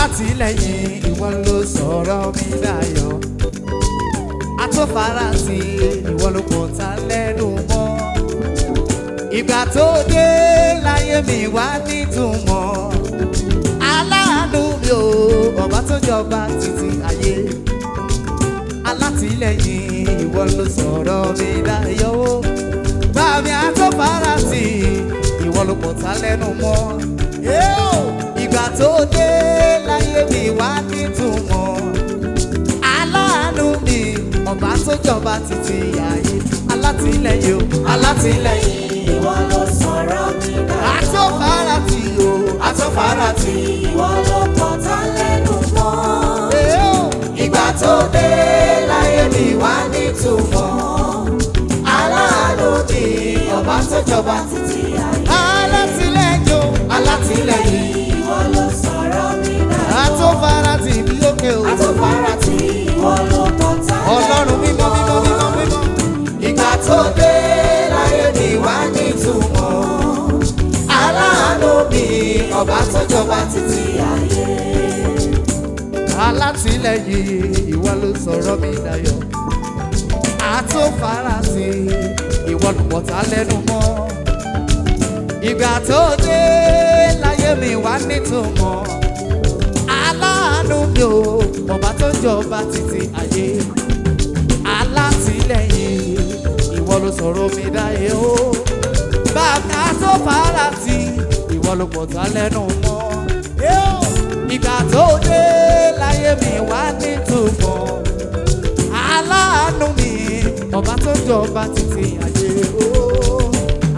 alátìlẹ́yìn ìwọ ló sọ̀rọ̀ mi dayọ̀ atófarasí ìwọ ló kò ta lẹ́nu mọ́ ìgbà tó dé láyé mi wá nítumọ̀ aláàánú mi ò ọba tó jọba títí ayé alátìlẹ́yìn ìwọ ló sọ̀rọ̀ mi dayọ̀ bàmí atófarasí ìwọ ló kò ta lẹ́nu mọ́ ìgbà tó dé láyé mi wá nítumọ̀ aláàánú mi ọba tó jọba títí ayé alátìlẹ́yìn o alátìlẹ́yìn ìwọ ló sọ̀rọ̀ mi dayọ̀ atófarasí o atófarasí ìwọ ló kọ̀ tá lẹ́nu mọ́ ìgbà tó dé láyé mi wá nítumọ̀ aláàánú mi ọba tó jọba títí ayé alátìlẹ́yìn o alátìlẹ́yìn ìwọ ló sọ̀rọ̀ mi dayọ̀ atófarasí bí òkè o atófarasí ìwọ ló kọ̀ tá lẹ́nu mọ́ ọlọ́run mímọ́ mímọ́ mímọ́ mímọ́ ìgbà tó dé láyé mi wá nítumọ̀ aláàánú mi ọba tó jọba títí ayé alátìlẹ́yìn ìwọ ló sọ̀rọ̀ mi dayọ̀ atófarasí ìwọ ló kọ̀ tá lẹ́nu mọ́ ìgbà tó dé láyé mi wá nítumọ̀ aláàánú mi ò ọba tó jọba títí ayé alátìlẹ́yìn ìwọ ló sọ̀rọ̀ mi dayọ̀ o bàbá atófarasí ìwọ ló kọ̀ tá lẹ́nu mọ́ ìgbà tó dé láyé mi wá nítumọ̀ aláàánú mi ọba tó jọba títí ayé o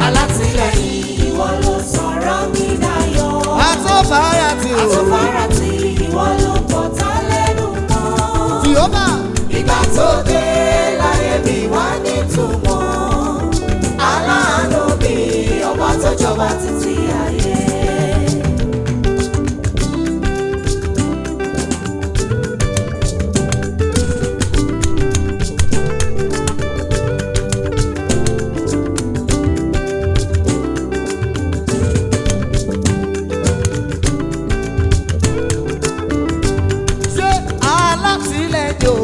alátìlẹ́yìn ìwọ ló sọ̀rọ̀ mi dayọ̀ atófarasí o atófarasí ìwọ ló kọ̀ tá lẹ́nu mọ́ Jèhófà ìgbà tó dé láyé mi wá nítumọ̀ aláàánú mi ọba tó jọba títí ayé. ṣé alátìlẹ́yìn o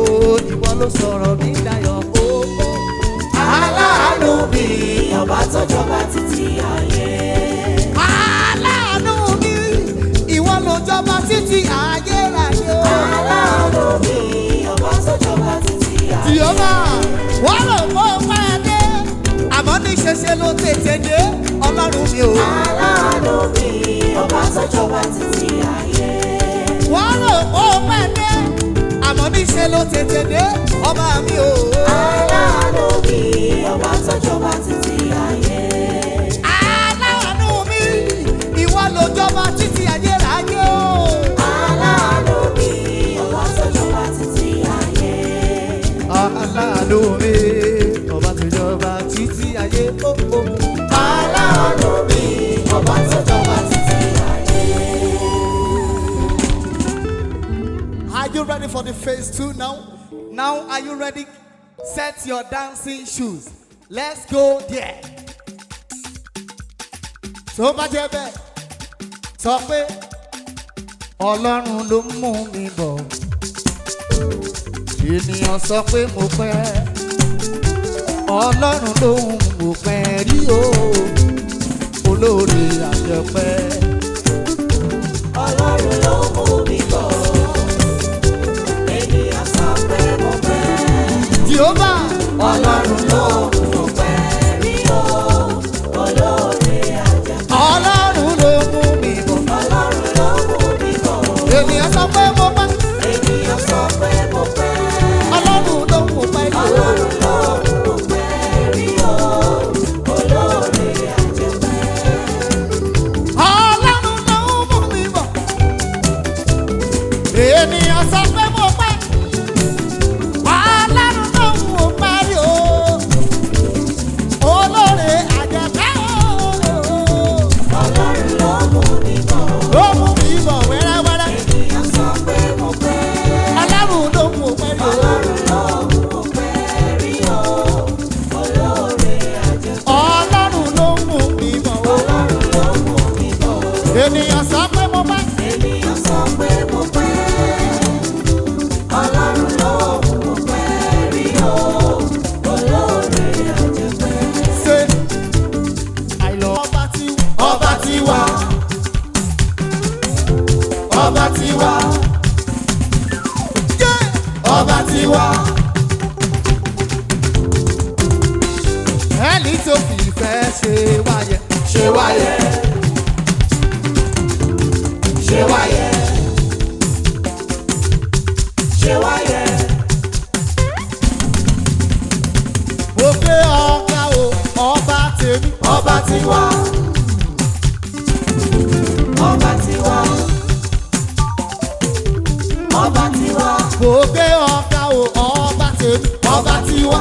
ìwọ ló sọ̀rọ̀ mi dayọ̀ o aláàánú mi ọba tó jọba títí ayé. aláàánú mi ìwọ ló jọba títí ayérayé o aláàánú mi ọba tó jọba títí ayé. Jèhófà wọ́n lò mọ́ pẹ́ dé àmọ́ ní ṣẹṣẹ ló tètè dé ọlọ́run mi o aláàánú mi ọba tó jọba títí ayé. wọ́n lò mọ́ pẹ́ dé àmọ́ ní ṣe ló tètè dé ọba mi o aláàánú mi ọba tó jọba títí ayé. aláàánú mi ìwọ ló jọba títí ayérayé o aláàánú mi ọba tó jọba títí ayé. aláàánú mi ọba tó jọba títí ayé o aláàánú mi ọba tó jọba títí ayé. Are you ready for the phase 2 now? Now are you ready? Set your dancing shoes. Let's go there. Tó bá jẹ́ bẹ́ẹ̀, sọ pé Ọlọ́run ló mú mi bọ̀. Ènìyàn sọ pé mo pẹ́. Ọlọ́run ló ń wò pẹ́ rí o. Olóore àjẹpẹ́. Ọlọ́run ló mú mi bọ̀. Ènìyàn sọ pé mo pẹ́. Jèhófà. Ọlọ́run ló mú pẹ́ rí o. Olóore àjẹpẹ́. Ọlọ́run ló mú mi bọ̀. Ọlọ́run ló mú mi bọ̀. Ènìyàn sọ pé mo pẹ́. Ènìyàn sọ pé mo pẹ́. Ọlọ́run ló mú pẹ́ rí o. Ọlọ́run ló mú pẹ́ rí o. Olóore àjẹpẹ́. Ọlọ́run ló mú mi bọ̀. Ènìyàn sọ pé mo pẹ́. Ọlọ́run ló mú pẹ́ rí o. tó fi ìfẹ́ ṣe wáyé. Ṣe wáyé. Ṣe wáyé. Ṣe wáyé. Mo gbé ọ̀gá o, ọba tèmi. Ọba tiwa. Ọba tiwa. Ọba tiwa. Mo gbé ọ̀gá o, ọba tèmi. Ọba tiwa.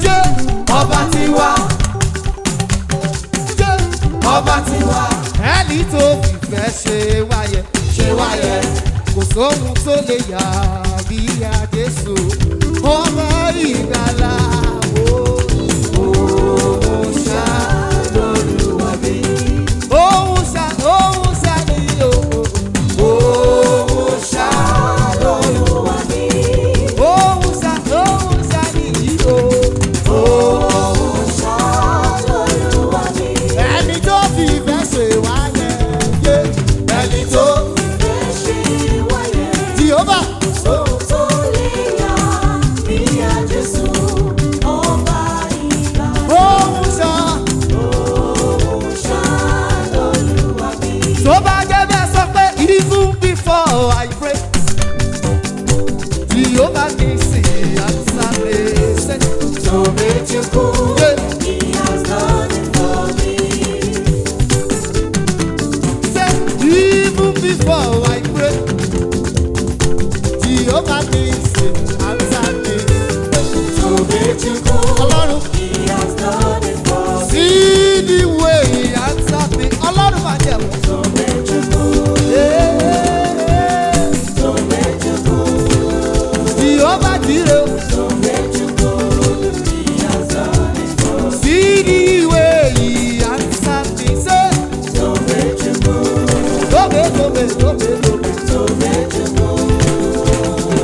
Jẹ́ ọba tiwa. Jẹ́ ọba tiwa. Ẹni tó fìfẹ́ ṣe wáyé. Ṣe wáyé. Kò sóhun tó lè yà bí ìyá Jésù. Ọmọ ìgbàlà òun ṣá lólúwa bí. Òun ṣá ni o. Òun ṣá lólúwa bí. Òun ṣá ni o. Òun ṣá lólúwa bí. Ẹni tó fi ìfẹ́ ṣe wáyé. Ẹni tó fi ìfẹ́ ṣe wáyé. Jèhófà. I pray. Jehovah Nisi answer me. Say, so make you cool. He has done it for me. Say, even before I pray. Jehovah Nisi answer me. So make you cool. He has done it for me. See the way he answered me. Ọlọ́run máa jẹ̀ wọ́n. So make you cool. Jehovah Jireh, so make you good. He has done it for me. See the way he answered me, say, so make you good. So make you good. So make you good.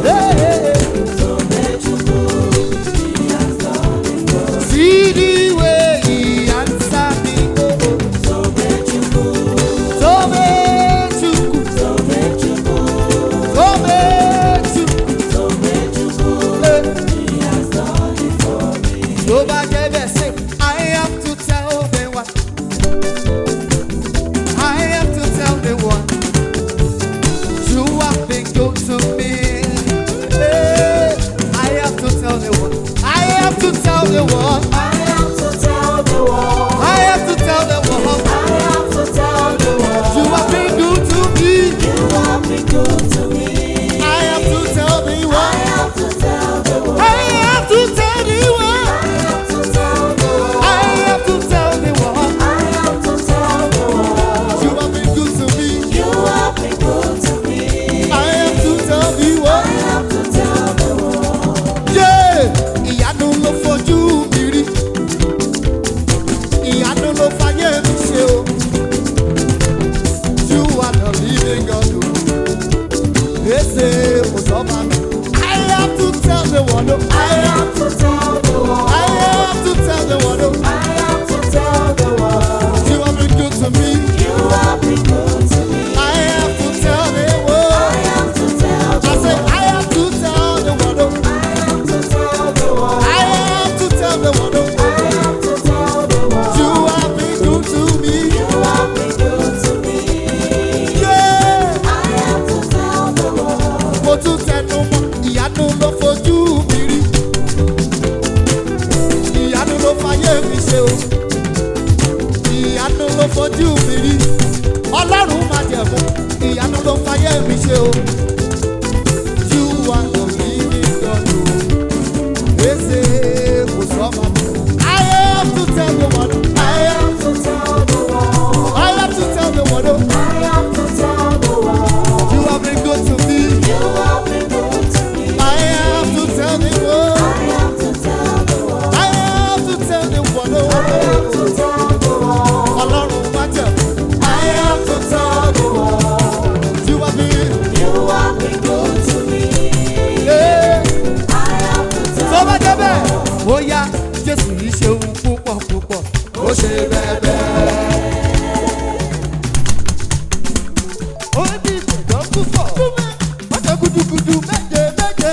Hey. So make you good. He has done it for me. See the way he answered me, so make you good. So make you good. So make you good. So make you good. Jehovah Jireh say, I have to tell them what. I have to tell them what. You have been good to me. Hey, I have to tell them what. I have to tell them what. I have to tell them what. I have to tell them what. I have to tell them what. You have been good to me. You have been good to me. I have to tell them what. I have to tell them what. I have to tell them what. Fojú mi rí Ọlọ́run máa jẹ̀mú ìyanu ló fayé mi ṣe o. You are the living God o. Èsè kò sọ́mọ. I have to tell the world. I have to tell the world. I have to tell the world. I have to tell the world. You have been good to me. You have been good to me. I have to tell the world. I have to tell the world. I have to tell the world. I have to tell the world. Ọlọ́run máa jẹ̀mú. I have to tell the world. You have been good to me. Yeah. I have to tell the world. Tó bá jẹ́ bẹ́ẹ̀, ó yá Jésù yìí ṣe ohun púpọ̀ púpọ̀. Ó ṣe bẹ́ẹ̀ bẹ́ẹ̀. Ó ní ìgbẹ́jọ́ púpọ̀. Ó ṣe gudugudu méje méje.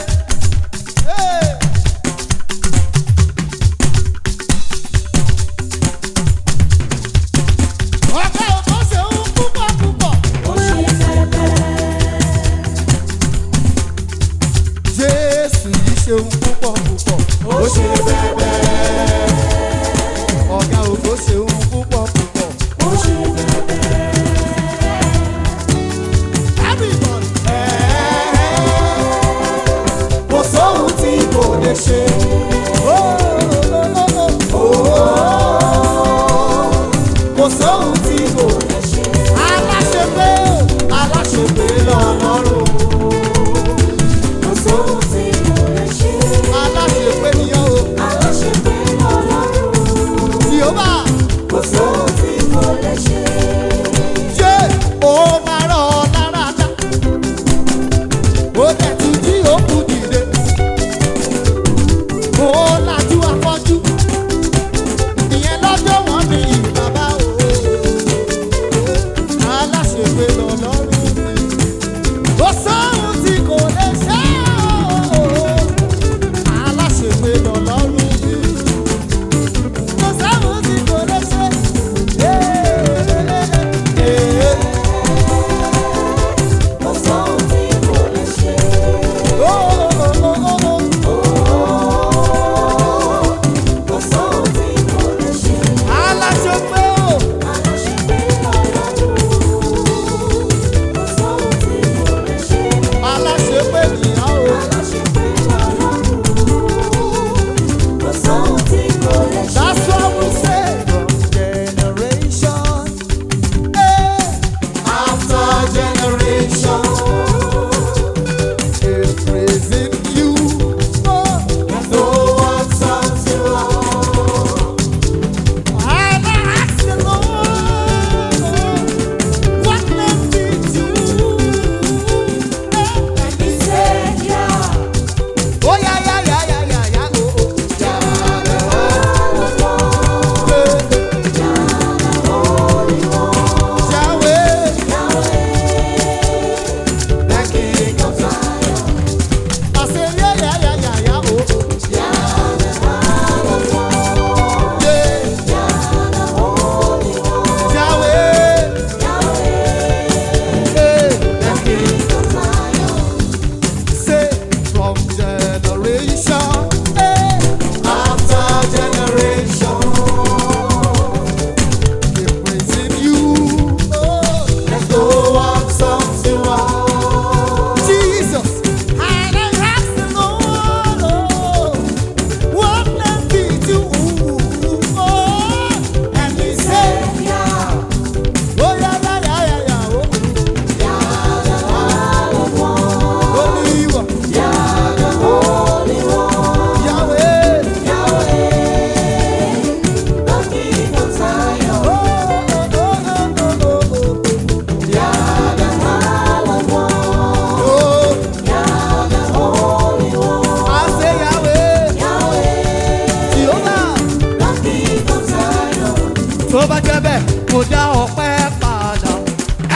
tó bá jẹ́ bẹ́ẹ̀ mo dá ọpẹ́ padà.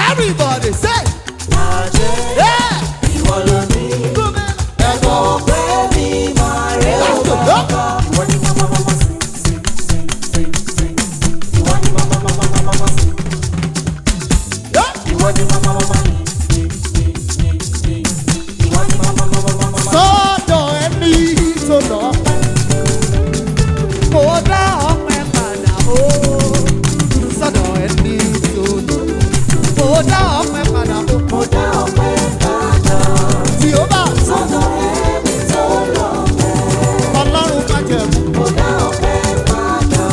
Everybody say. Yeah. Ìwọ ló ní ẹ̀bọ̀ ọpẹ́ mi máa rẹ̀ ó bàbá. Ìwọ ni mama sing. Ìwọ ni mama sing. Ìwọ ni mama sing. Ìwọ ni mama sing. Sọ́dọ̀ ẹni tó lọ pẹ́, mo dá ọpẹ́ padà o. Sọ́dọ̀ ẹni tó lọ, mo dá ọpẹ́ padà o. Mo dá ọpẹ́ padà. Tí ó bá Sọ́dọ̀ ẹni tó lọ pẹ́. Ọlọ́run bá jẹ̀ mú. Mo dá ọpẹ́ padà.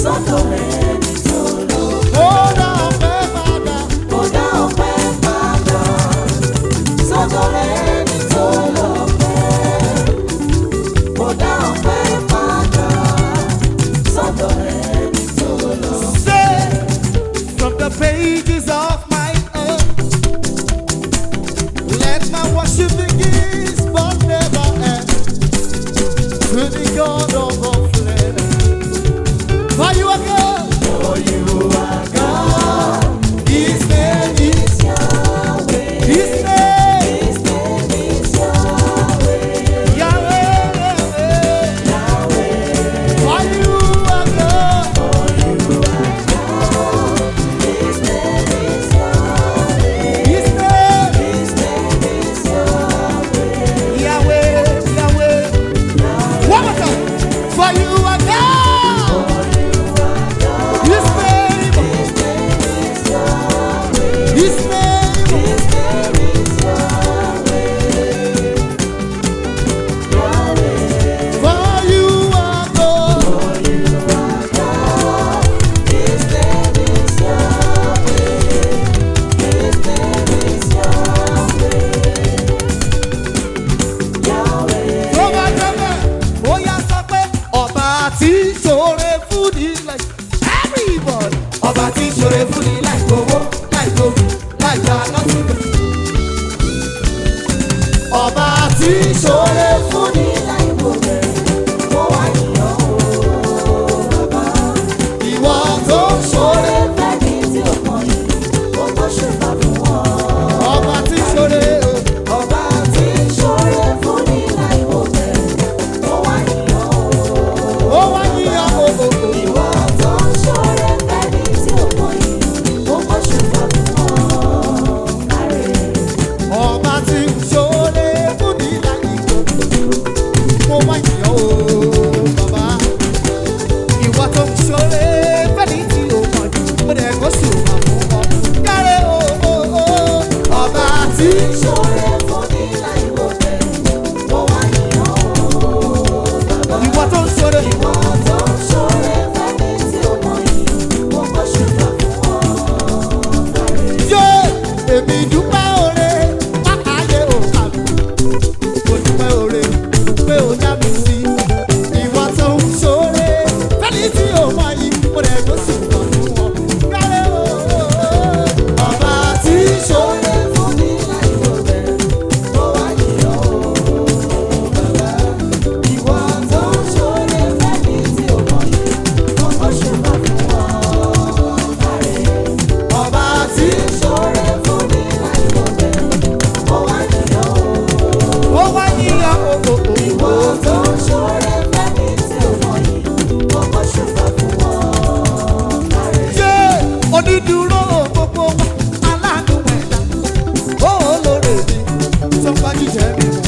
Sọ́dọ̀ ẹni tó lọ pẹ́. Mo dá ọpẹ́ padà. Mo dá ọpẹ́ padà. Sọ́dọ̀ ẹni tó lọ pẹ́. Mo dá ọpẹ́ padà. Sọ́dọ̀ ẹni tó lọ pẹ́. Say from the pages of my heart, let my worship begin but never end. To the God of all flesh, for you are God. For you are God. His name is Yahweh. His name His name is Yahweh. Yahweh. Yahweh. For you are God. For you are God. His name is Yahweh. His name His name is Yahweh. Yahweh. Yahweh. One more time. For you are God. His name. His name is Yahweh. His name. His name is Yahweh. Yahweh. For you are God. For you are God. His name is Yahweh. His name is Yahweh. Yahweh. Tó bá jẹ́ bẹ́ẹ̀, ó yá sọ pé ọba tí ń ṣoore fún ni láì. Everybody. Ọba tí ń ṣoore fún ni láì gbowó, láì gbòòrò, láì gba lọ́sùn. Ọba tí ń ṣoore fún ni. Ìwọ tó ń ṣoore. Ọba tí ń ṣoore o. Ó wá yíyan o. Ọba tí ń ṣoore fún ni láì gbòòrò. Mo wá yíyan o bàbá. Ìwọ tó ń ṣoore fẹ́ni tí o mọ̀ ní. Mo dẹ̀ kó ṣùgbọ́n fún ọ. Káre o. Ọba tí ń ṣoore. Ìwọ tó ń ṣoore. Yé èmi dúpẹ́ oore látàyè òkà mi. Mo dúpẹ́ oore pé o dá mi sí. Ìwọ tó ń ṣoore fẹ́ni tí o mọ̀ yìí. Mo dẹ̀ kó ṣùgbọ́n fún ọ. Káre o. Ọba tí ń ṣoore. Ọba tí ń ṣoore. Ó wá yíyan o. Ìwọ tó ń ṣoore fẹ́mi tí ò mọ̀ yìí, mo kọ́ ṣùgbọ́n fún wọn. Ṣé onídùúró gbogbo wa aláàánú ẹ̀dá ó lóore mi tó ń bá jíjẹ mi mọ̀.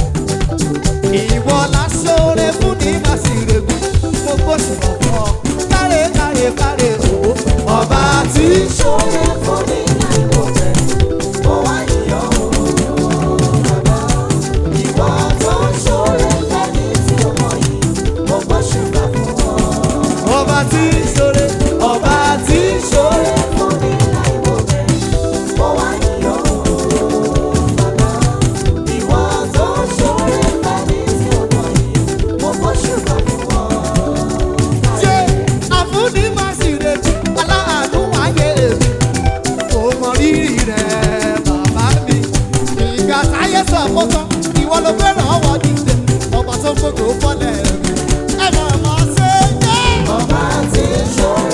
Ìwọ láṣọre fún ní màsìrègùn mo gbóṣùbọ̀ fún ọ. Káre káre káre o. Ọba tí ń Ṣoore fún mi láì wò bẹ̀, mo wá yíyan o, bàbá. Ìwọ tó ń ṣoore fẹ́mi tí ò mọ̀ yìí, mo kọ́ ṣùgbọ́n fún wọn. ọba tí ń ṣoore. Ọba tí ń ṣoore. Ṣoore fún mi láì wò bẹ̀, mo wá yíyan o, bàbá. Ìwọ tó ń ṣoore fẹ́mi tí ò mọ̀ yìí, mo kọ́ ṣùgbọ́n fún wọn. Ṣé àfúnni màsìrègùn aláàánú ayé mi. Mo mọ rírì rẹ̀ bàbá mi. Ìgbà táyé sọ àkótán, ìwọ ló fẹ́ràn ọwọ́ dídè. Ọba tó ń gbogbo fọ́lẹ̀ mi. Ẹ máa máa ṣe é yẹ́. Ọba tí ń ṣoore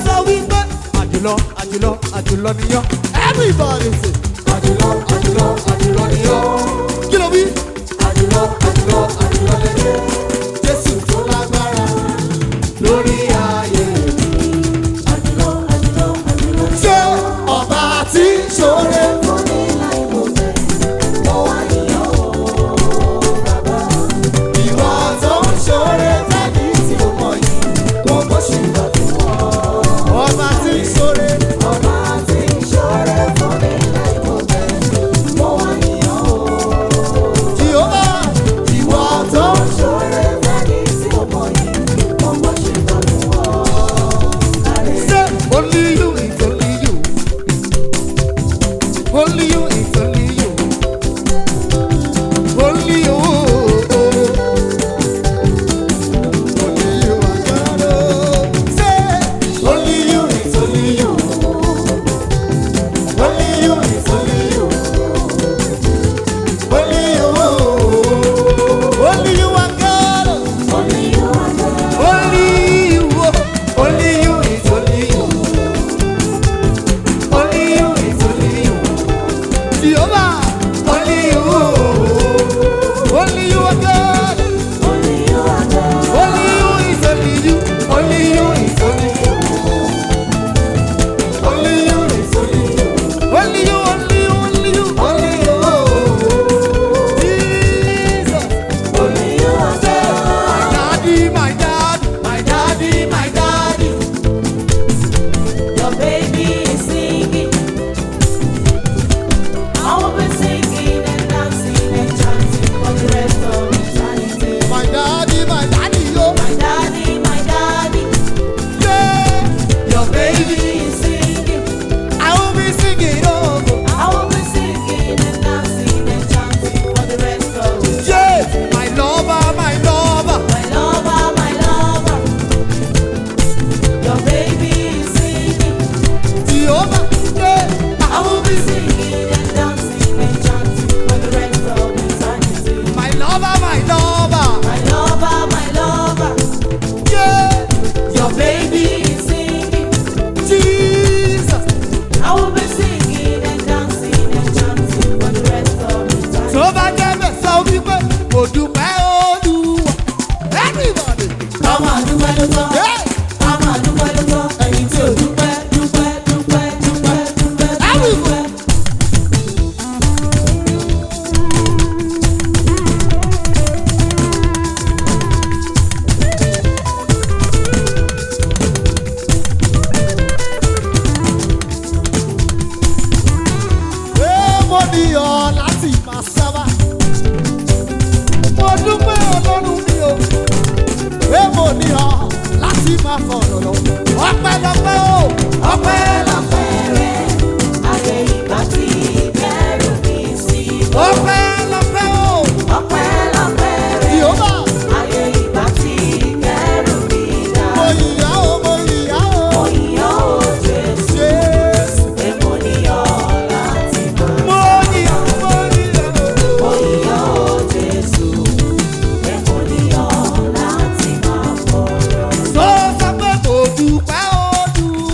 sọ wípé àjùlọ àjùlọ àjùlọ nìyọ. Everybody say àjùlọ àjùlọ àjùlọ nìyọ. Kí ló wí? Àjùlọ àjùlọ àjùlọ nìyọ. Jésù tó lágbára lórí ayé mi. Àjùlọ àjùlọ àjùlọ nìyọ. Ṣé ọba tí ń ṣoore fún mi láì mọ̀ bẹ́ẹ̀? Mo wá yíyọ bàbá. Ìwọ tó ń ṣoore fẹ́ni tí ó mọ̀ yìí, mo bọ́ ṣùgbọ́n fún ọ. Ọba tí ń ṣoore. Ọba tí ń ṣoore fún mi láì mọ̀ bẹ́ẹ̀. Mo wá yíyọ Jèhófà. Ìwọ tó ń ṣoore fẹ́ni tí ó mọ̀ yìí, mo bọ́ ṣùgbọ́n fún ọ. Say only you, it's only you. Only you, it's only you. Only you. Only you are God. Say only you, it's only you. Only you, it's only you. Only you. Only you are God. Only you are God. Only you. Only you, it's only you. Only you, it's only you. Jehovah. Only you. Only you are God. Only you are God. Only you is only you. Only you is only you. Only you is only you. Only you, only you, only you, only you. Jesus. Only you are God. My daddy, my daddy, my daddy, my daddy. Your baby is singing. I will be singing and dancing and chanting for the rest of eternity. My daddy, yo. My daddy, Yeah. your baby is singing. I will be singing, oh. I will be singing and dancing and chanting for the rest of eternity. Yeah. My lover, my lover. My lover, my lover, your baby is singing. Jehovah, yeah. I will be singing and dancing and chanting for the rest of eternity. My lover, my lover. My lover, Yeah. your baby is singing. Jesus. I will be singing and dancing and chanting for the rest of eternity. Tó bá jẹ́ bẹ́ẹ̀ sọ wípé mo dúpẹ́ Olúwa. Everybody. Ká máa dúpẹ́ ló tán. Yeah. Ká máa dúpẹ́ ló tán. Ẹ̀yin tí ò dúpẹ́, dúpẹ́, dúpẹ́, dúpẹ́, dúpẹ́, dúpẹ́. Mo ní ọ láti máa sábà. Mo dúpẹ́ Ọlọ́run mi o. Mo ní ọ láti máa fọ̀rọ̀ lọ. Ọpẹ́lọpẹ́ o. Ọpẹ́lọpẹ́ rẹ̀, ayé ìgbà tí kẹ́rù mi sí bọ́. Ọpẹ́lọpẹ́ o. Ọpẹ́lọpẹ́ rẹ̀, Jèhófà. ayé ìgbà tí kẹ́rù mi dá. Mo yìyá o, mo yìyá o. Mo yìn ọ́ o Jésù, Jésù. pé mo ní ọ láti máa. Mo yìyá, mo yìyá o. Mo yìn ọ́ o Jésù, pé mo ní ọ láti máa fọ̀rọ̀. Tó sọ pé mo dúpẹ́ Olúwa.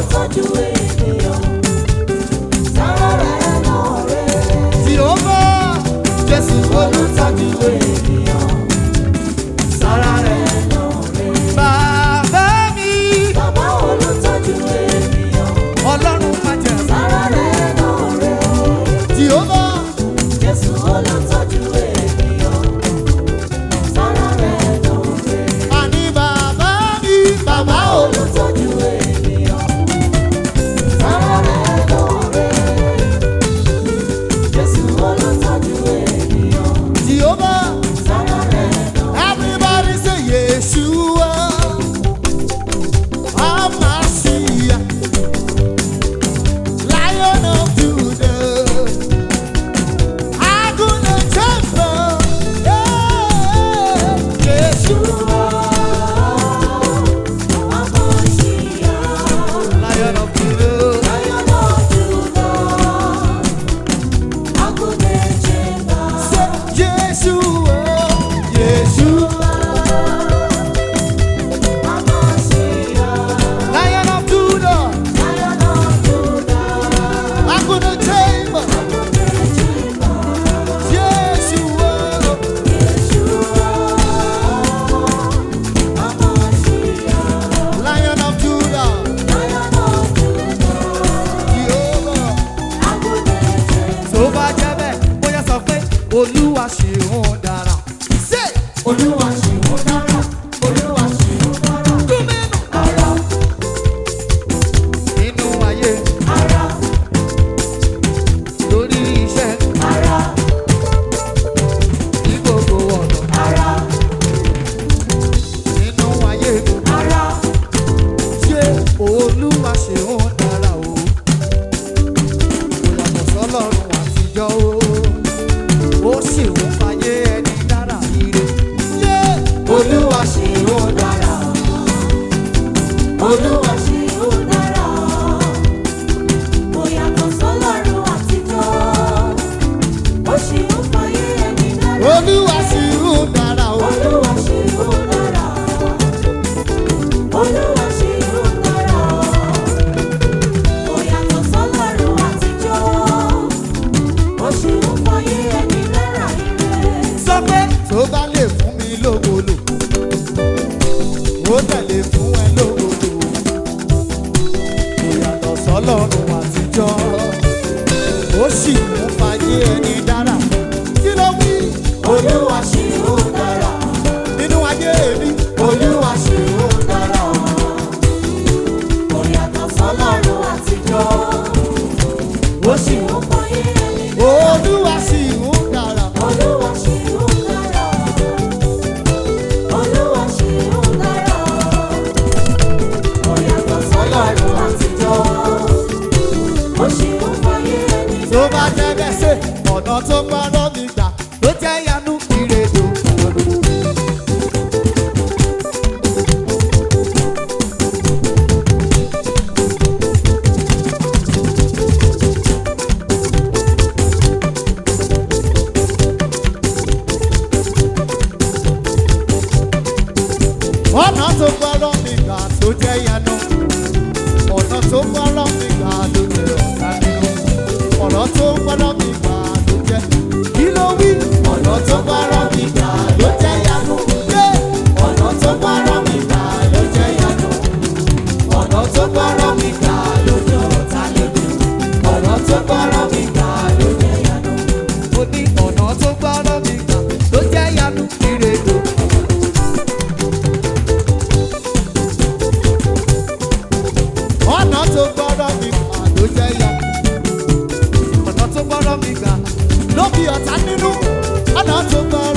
olùtọ́jú ènìyàn, sára rẹ̀ lọ́rẹ́. Jèhófà Jésù Olùtọ́jú ènìyàn, sára rẹ̀ lọ́rẹ́. bàbá mi Bàbá olùtọ́jú ènìyàn, Ọlọ́run máa jẹ sára rẹ̀ lọ́rẹ́. Jèhófà Jésù olùtọ́jú ènìyàn, sára rẹ̀ lọ́rẹ́. àní bàbá mi bàbá o Olùtọ́jú ènìyàn, sára rẹ̀ lọ́rẹ́. Jésù olùtọ́jú ènìyàn, Jèhófà sára rẹ̀ lọ́rẹ́. everybody say Yeshua Amasiya Lion of Judah Aguna Jemba Yeshua Lion of Judah say Yeshua Yeshua Lion of Judah Aguna Jemba Yeshua Lion of Judah Jehovah tó bá jẹ́ bẹ́ẹ̀ bóyá sọ pé Olúwa ṣeun dára. Say Olúwa ṣe ó dára, Olúwa ṣe ó dára, ara, nínú ayé ara, lórí iṣẹ́ ara, ní gbogbo ọ̀nà ara, nínú ayé ara. ṣé Olúwa ṣeun dára o. Kò yàtọ̀ sọ́lọ́run àtijọ́ o. Ó sì ń fayé ẹni dára ire. Olúwa ṣe ó dára, Olúwa ṣe ó dára, kò yàtọ̀ sọ́lọ́run àtijọ́, ó ṣì ń fayé ẹni dára. Olúwa ṣeun dára o. Olúwa ṣe ó dára, Olúwa ṣe ó dára, kò yàtọ̀ sọ́lọ́run àtijọ́, ó ṣì ń fayé ẹni dára ire. Sọ pé tó bá lè fún mi lógolo ó tẹ̀lé fún ẹ lógolo. Kò yàtọ̀ sọ́lọ́run àtijọ́ ó sì ń fayé ẹni dára. Kí ló wí? Olúwa ṣe ó dára, Nínú ayé mi Olúwa ṣe ó dára, kò yàtọ̀ sọ́lọ́run àtijọ́, ó ṣì ń fayé ẹni dára. Olúwa sì ń dára. Olúwa ṣe ó dára, Olúwa ṣe ó dára, kò yàtọ̀ sọ́lọ́run àtijọ́, ó ṣì ń fayé ẹni Tó dára. bá jẹ́ bẹ́sẹ̀ ọ̀nà tó gbọ́dọ̀ mi gbà ló jẹ́ yanu ìrèdò. Ọ̀nà tó gbọ́dọ̀ mi gbà tó jẹ́ yanu. Ọ̀nà tó gbọ́dọ̀ mi gbà ló jẹ́ ọ̀tá nínú. Ọ̀nà tó gbọ́dọ̀ mi gbà ló jẹ́ kí ló wí? Ọ̀nà tó gbọ́rọ̀ mi gbà ló jẹ́ yanu. Ọ̀nà tó gbọ́rọ̀ mi gbà ló jẹ́ yanu. Ọ̀nà tó gbọ́rọ̀ mi gbà ló jẹ́ ọ̀tá lójú. Ọ̀nà tó gbọ́rọ̀ mi gbà ló jẹ́ yanu. Mo ní ọ̀nà tó gbọ́dọ̀ mi gbà ló jẹ́ yanu ìrèdò. Ọ̀nà tó gbọ́dọ̀ mi gbà ló jẹ́ yanu. Ọ̀nà tó gbọ́dọ̀ mi gbà ló bí ọ̀tá nínú. Ọ̀nà tó gbọ́dọ̀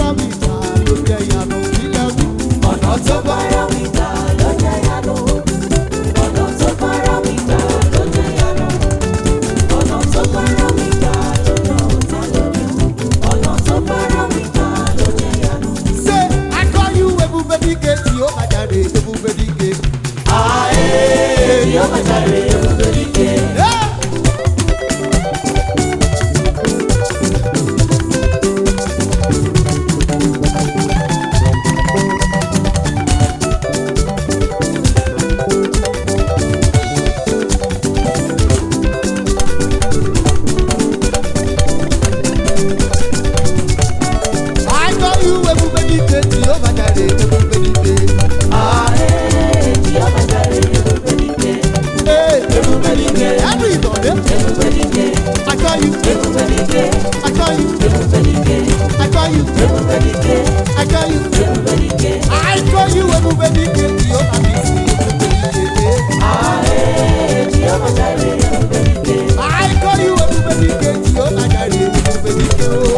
I call you everybody get Jehovah Jireh, everybody get oh.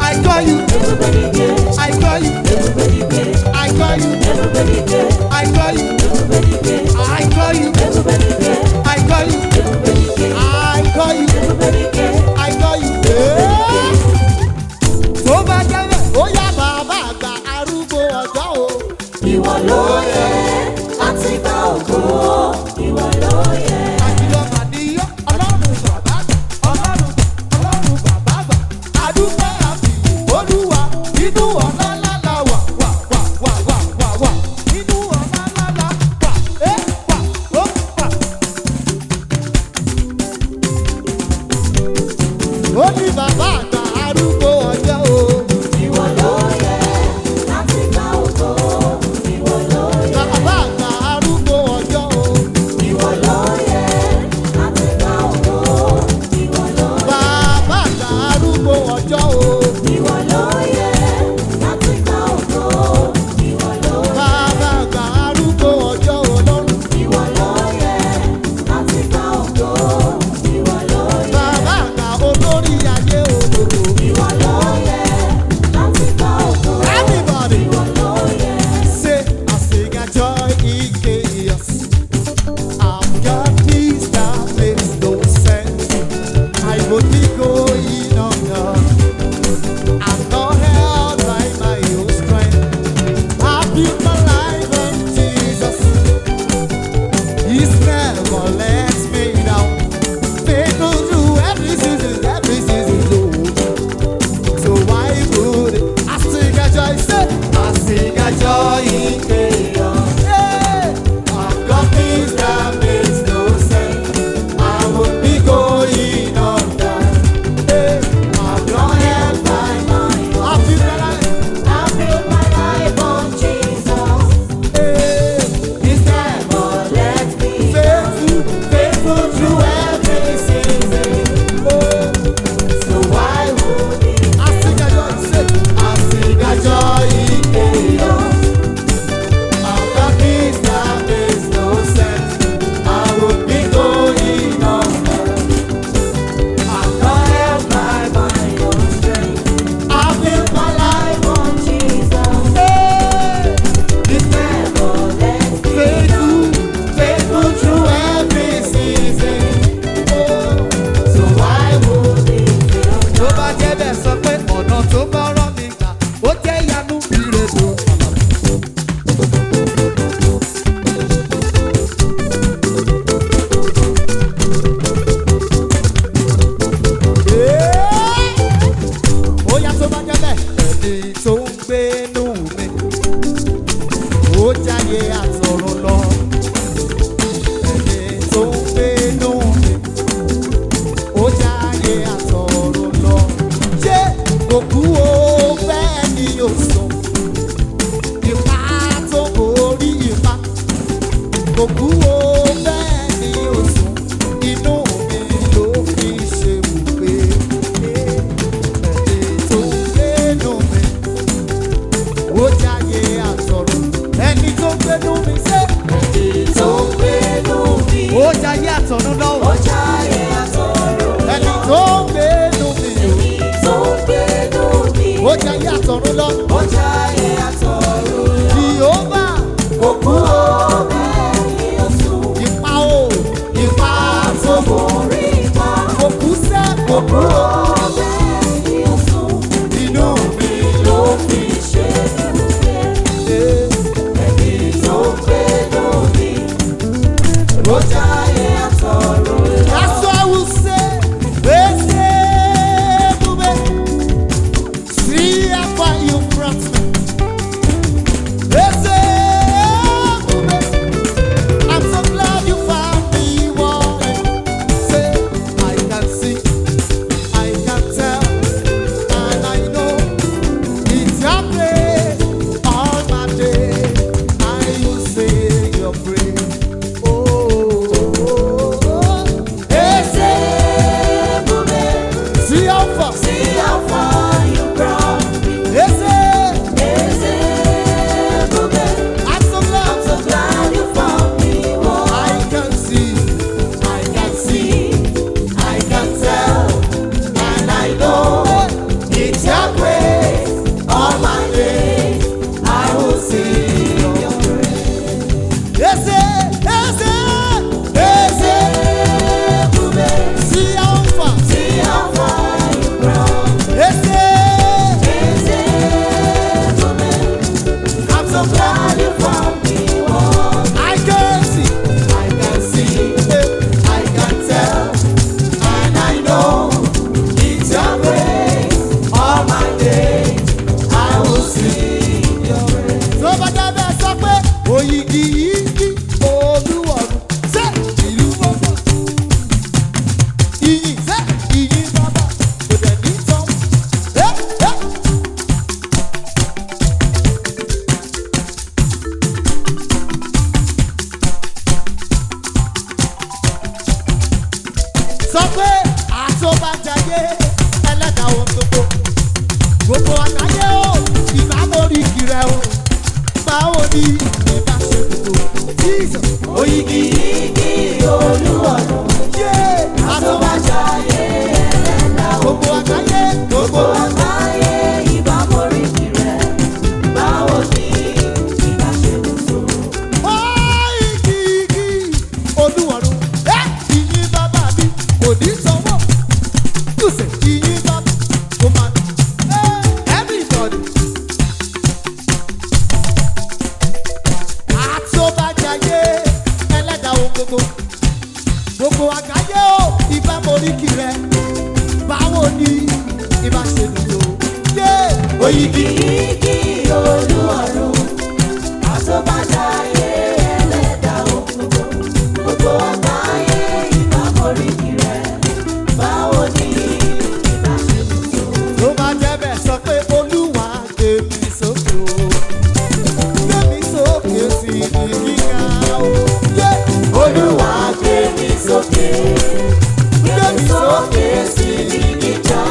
I call you, I call you, I call you, I call you, I call you, I call you, I call you, I call you. Tó bá jẹ́ bẹ́ẹ̀, ó yá bàbá àgbà arúgbó ọjọ́ o. Ìwọ ló yẹ láti gba ògo, ìwọ ló yẹ. Àjùlọ màdìyọ, ọlọ́run bàbá àgbà, ọlọ́run bàbá àgbà. Àdúgbò àbí olúwa nínú ọ̀nà lálá wà. Nínú ọ̀nà lálá wà. Ó ní bàbá àgbà arúgbó ọjọ́ o. Ìwọ ló yẹ láti gba ògo, ìwọ ló yẹ. Bàbá àgbà arúgbó ọjọ́ o. Ìwọ ló yẹ láti gba ògo, ìwọ ló yẹ. Bàbá àgbà arúgbó ọjọ́ o. Ìwọ ló yẹ láti gba ògo, ìwọ ló yẹ. Bàbá àgbà arúgbó ọjọ́ ọlọ́run. Ìwọ ló yẹ láti gba ògo, ìwọ ló yẹ. Bàbá àgbà olórí ayé òdòdó. Ìwọ ló yẹ láti gba ògo, Everybody ìwọ ló yẹ. say, I sing a joy in chaos. I'm got peace that makes no sense. I would be going under. I'm not held by my own strength. I built my life on Jesus. He's never let me down. Faithful through every season, Lord. So why would I sing a joy? Say, I sing a joy in chaos. Yeah. I've got peace that makes no sense. I would be going under. Yeah. I'm not held by my own. I feel that I built my life on Jesus. He's never Let me faithful through every season. Oh. so why would he I sing a joy, say, I sing a joy in chaos. I've got peace that makes no sense. I would be going under. I'm not held by my own strength. I built my life on Jesus? He's never faithful through every season. Oh. So why would he Tó bá jẹ́ bẹ́ẹ̀ sọ pé ọ̀nà tó bá rán mi gbà ó jẹ́ ìyanu ìrètò. Ó yá tó bá jẹ́ bẹ́ẹ̀ ẹni tó ń gbénú mi ó jáyé àtọ̀run lọ. Ẹni tó ń gbénú mi ó jáyé àtọ̀run lọ. Ṣé kò kú o bẹ́ẹ̀ ni ó sùn? Ipá tó borí ipá. Kò kú o bẹ́ẹ̀ ni ó sùn. Inú mi ló fi ṣe bùgbé. Ẹni tó ń gbénú mi ó jáyé àtọ̀run. Ẹni tó ń gbénú mi ṣe. Ẹni tó ń gbénú mi Ó jáyé àtọ̀run lọ. ó jáyé àtọ̀run Ẹni lọ. tó ń gbénú mi Ẹni tó ń gbénú mi ó jáyé àtọ̀run lọ. ó jáyé àtọ̀run lọ. Jehovah Kò kú o bẹ́ẹ̀ ni ó sùn. eze eze eze ebube. See how far See how far you brought. eze Eze ebube. I'm so glad you found me one. I can see I can see, I can tell, and I know it's your grace. All my days I will sing your praise. tó bá dábẹ́ sọ pé òyìgì yìí olúwọ̀run ṣé ìlú mọ́tò ìyìn ṣé ìyìn bàbá kò dẹ̀ ní tán. Sọ pé àtọ́bàjáyé ẹlẹ́dàá ohun gbogbo gbogbo àgbáyé o ìgbà mórí kiri o báwo ni ìbá ṣe gbogbo Jesus Oyigi yigi Olúwarun, yé àtọ́bàjáyé ẹlẹ́dàá ohun gbogbo àgbáyé gbogbo àgbáyé ìbá móríkì rẹ̀, báwo ni ìbá ṣe dùn tó? òyìgì olúwọ̀run ìyìn bàbá mi kò ní sanwó kùsẹ̀ ìyìn bàbá kò máa everybody. Àtọ́bàjáyé ẹlẹ́dàá ohun gbogbo gbogbo àgbáyé o ìbá moríkì rẹ báwo ni ìbá ṣe dùn tó. Oyigi yigi Olúwarun, àtọ́bàjáyé ẹlẹ́dàá ohun gbogbo àgbáyé ìbá móríkì rẹ̀, báwo ni ìbá ṣe dùn tó? Tó bá jẹ́ bẹ́ẹ̀ sọ pé olúwa gbé mi sókè o gbé mi sókè sí ibi gíga o. Olúwa gbé mi sókè, gbé mi sókè sí ibi gíga.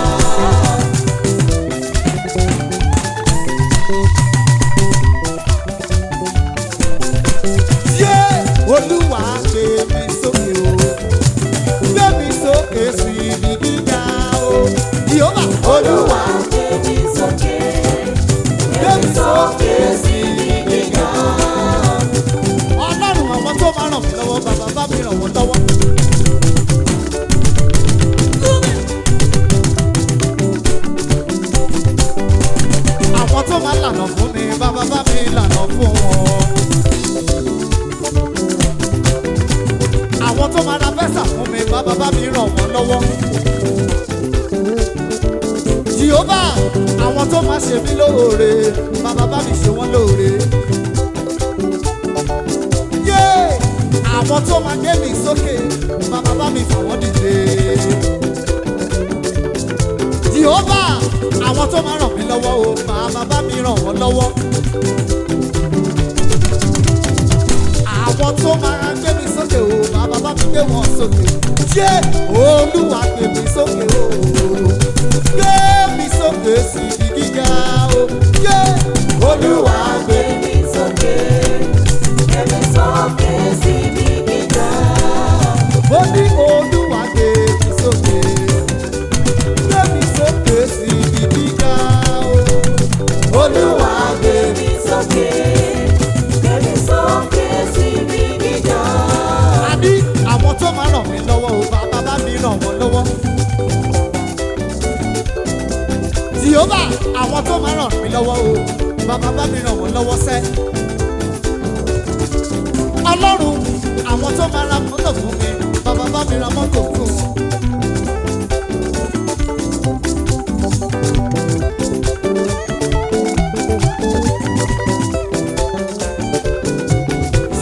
Olúwa gbé mi sókè o gbé mi sókè sí ibi gíga o. Jèhófà Olúwa gbé mi sókè, gbé mi sókè sí ibi gíga. Ọlọ́run àwọn tó máa ràn mí lọ́wọ́ bàbá bá mi ràn wọ́n lọ́wọ́. Àwọn tó máa lànà fún mi bàbá bá mi lànà fún wọn. Àwọn tó máa ra fẹ́sà fún mi bàbá bá mi ràn wọ́n lọ́wọ́. Jèhófà àwọn tó máa ṣe mí lóore bàbá bá mi ṣe wọ́n lóore. Yé! Àwọn tó máa gbé mi sókè bàbá bá mi fà wọ́n dìde. Jèhófà àwọn tó máa ràn mí lọ́wọ́ o bàbá bá mi ràn wọ́n lọ́wọ́. Àwọn tó máa gbé mi sókè o bàbá bá mi gbé wọn sókè. Yé! Olúwa gbé mi sókè o gbé mi sókè sí ibi gíga o. Yé! Olúwa gbé mi sókè, gbé mi sókè sí ibi gíga. Mo ní Olúwa gbé mi sókè sí ibi gíga o. Olúwa gbé mi sókè, gbé mi sókè sí ibi gíga. A ní àwọn tó máa ràn mí lọ́wọ́ o bàbá bá mi ràn wọ́n lọ́wọ́. Jèhófà àwọn tó máa ràn mí lọ́wọ́ o bàbá bá mi ràn wọ́n lọ́wọ́ sẹ́. Ọlọ́run àwọn tó máa ra mọ́tò fún mi bàbá bá mi ra mọ́tò fún wọn.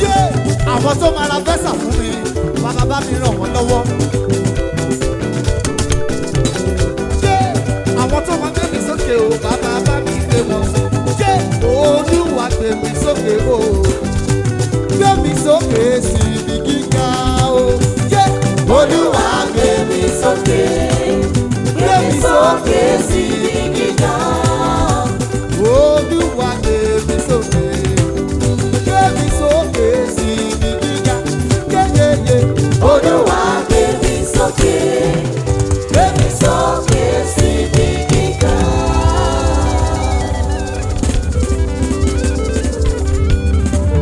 Yé! Àwọn tó máa ra fẹ́sà fún mi bàbá bá mi ràn wọ́n lọ́wọ́. Yé! Àwọn tó máa gbé mi sókè o bàbá bá mi gbé wọn. Yé! Olúwa gbé mi sókè o gbé mi sókè